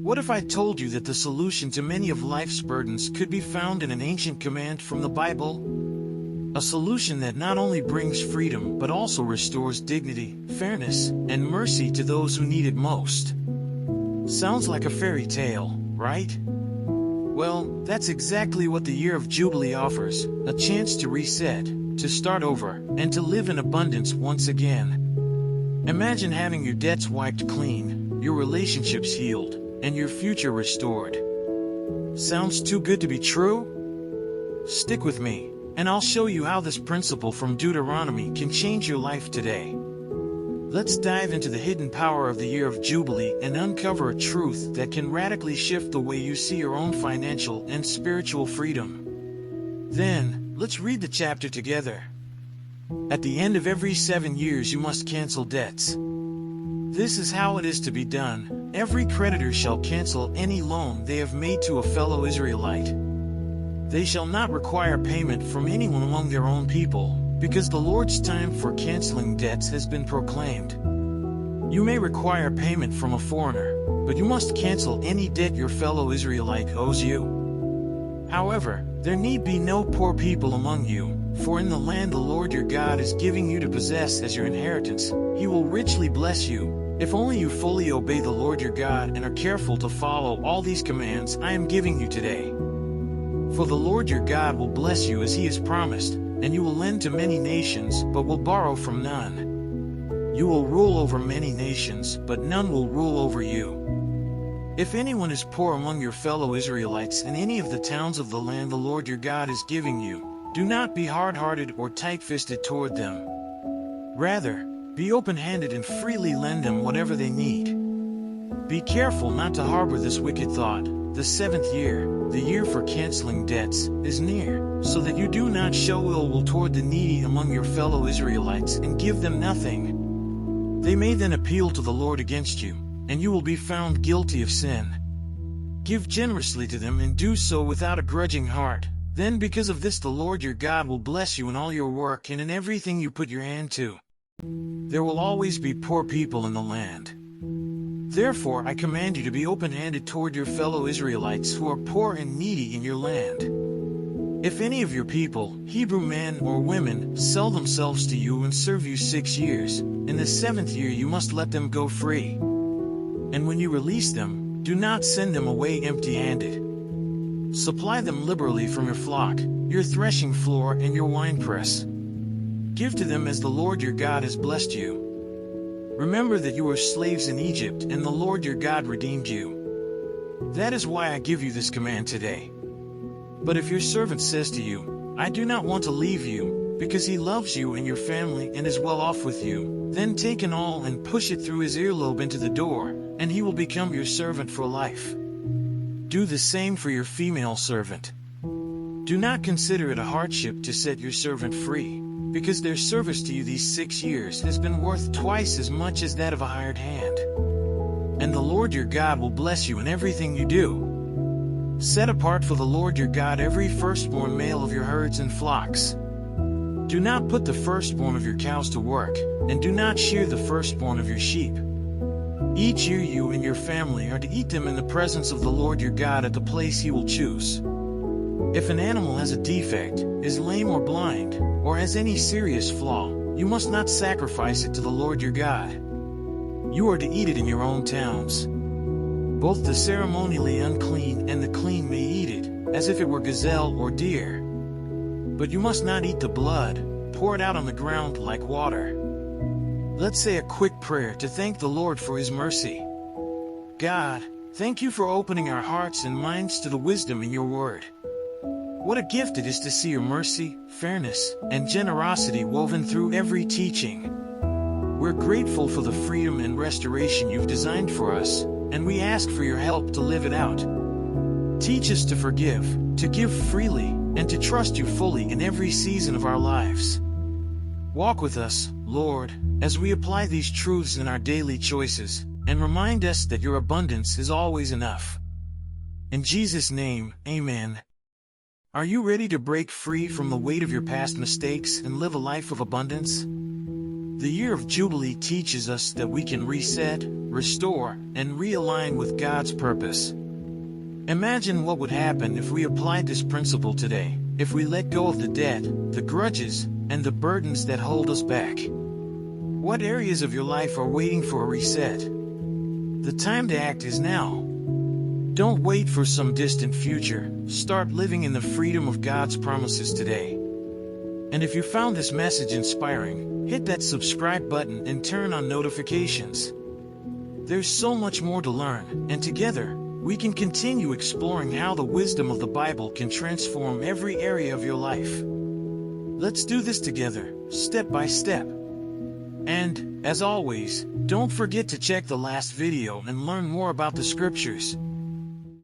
What if I told you that the solution to many of life's burdens could be found in an ancient command from the Bible? A solution that not only brings freedom but also restores dignity, fairness, and mercy to those who need it most. Sounds like a fairy tale, right? Well, that's exactly what the year of Jubilee offers, a chance to reset, to start over, and to live in abundance once again. Imagine having your debts wiped clean, your relationships healed, and your future restored. Sounds too good to be true? Stick with me, and I'll show you how this principle from Deuteronomy can change your life today. Let's dive into the hidden power of the year of Jubilee and uncover a truth that can radically shift the way you see your own financial and spiritual freedom. Then, let's read the chapter together. At the end of every 7 years you must cancel debts. This is how it is to be done. Every creditor shall cancel any loan they have made to a fellow Israelite. They shall not require payment from anyone among their own people, because the Lord's time for canceling debts has been proclaimed. You may require payment from a foreigner, but you must cancel any debt your fellow Israelite owes you. However, there need be no poor people among you, for in the land the Lord your God is giving you to possess as your inheritance, He will richly bless you, if only you fully obey the Lord your God and are careful to follow all these commands I am giving you today. For the Lord your God will bless you as He has promised, and you will lend to many nations, but will borrow from none. You will rule over many nations, but none will rule over you. If anyone is poor among your fellow Israelites in any of the towns of the land the Lord your God is giving you, do not be hard-hearted or tight-fisted toward them. Rather, be open-handed and freely lend them whatever they need. Be careful not to harbor this wicked thought. The 7th year, the year for canceling debts, is near, so that you do not show ill will toward the needy among your fellow Israelites and give them nothing. They may then appeal to the Lord against you, and you will be found guilty of sin. Give generously to them and do so without a grudging heart. Then because of this the Lord your God will bless you in all your work and in everything you put your hand to. There will always be poor people in the land. Therefore I command you to be open-handed toward your fellow Israelites who are poor and needy in your land. If any of your people, Hebrew men or women, sell themselves to you and serve you 6 years, in the 7th year you must let them go free. And when you release them, do not send them away empty-handed. Supply them liberally from your flock, your threshing floor and your winepress. Give to them as the Lord your God has blessed you. Remember that you were slaves in Egypt, and the Lord your God redeemed you. That is why I give you this command today. But if your servant says to you, I do not want to leave you, because he loves you and your family and is well off with you, then take an awl and push it through his earlobe into the door, and he will become your servant for life. Do the same for your female servant. Do not consider it a hardship to set your servant free, because their service to you these 6 years has been worth twice as much as that of a hired hand. And the Lord your God will bless you in everything you do. Set apart for the Lord your God every firstborn male of your herds and flocks. Do not put the firstborn of your cows to work, and do not shear the firstborn of your sheep. Each year you and your family are to eat them in the presence of the Lord your God at the place He will choose. If an animal has a defect, is lame or blind, or has any serious flaw, you must not sacrifice it to the Lord your God. You are to eat it in your own towns. Both the ceremonially unclean and the clean may eat it, as if it were gazelle or deer. But you must not eat the blood, pour it out on the ground like water. Let's say a quick prayer to thank the Lord for His mercy. God, thank you for opening our hearts and minds to the wisdom in your word. What a gift it is to see your mercy, fairness, and generosity woven through every teaching. We're grateful for the freedom and restoration you've designed for us, and we ask for your help to live it out. Teach us to forgive, to give freely, and to trust you fully in every season of our lives. Walk with us, Lord, as we apply these truths in our daily choices, and remind us that your abundance is always enough. In Jesus' name, amen. Are you ready to break free from the weight of your past mistakes and live a life of abundance? The year of Jubilee teaches us that we can reset, restore, and realign with God's purpose. Imagine what would happen if we applied this principle today, if we let go of the debt, the grudges, and the burdens that hold us back. What areas of your life are waiting for a reset? The time to act is now. Don't wait for some distant future. Start living in the freedom of God's promises today. And if you found this message inspiring, hit that subscribe button and turn on notifications. There's so much more to learn, and together, we can continue exploring how the wisdom of the Bible can transform every area of your life. Let's do this together, step by step. And, as always, don't forget to check the last video and learn more about the scriptures.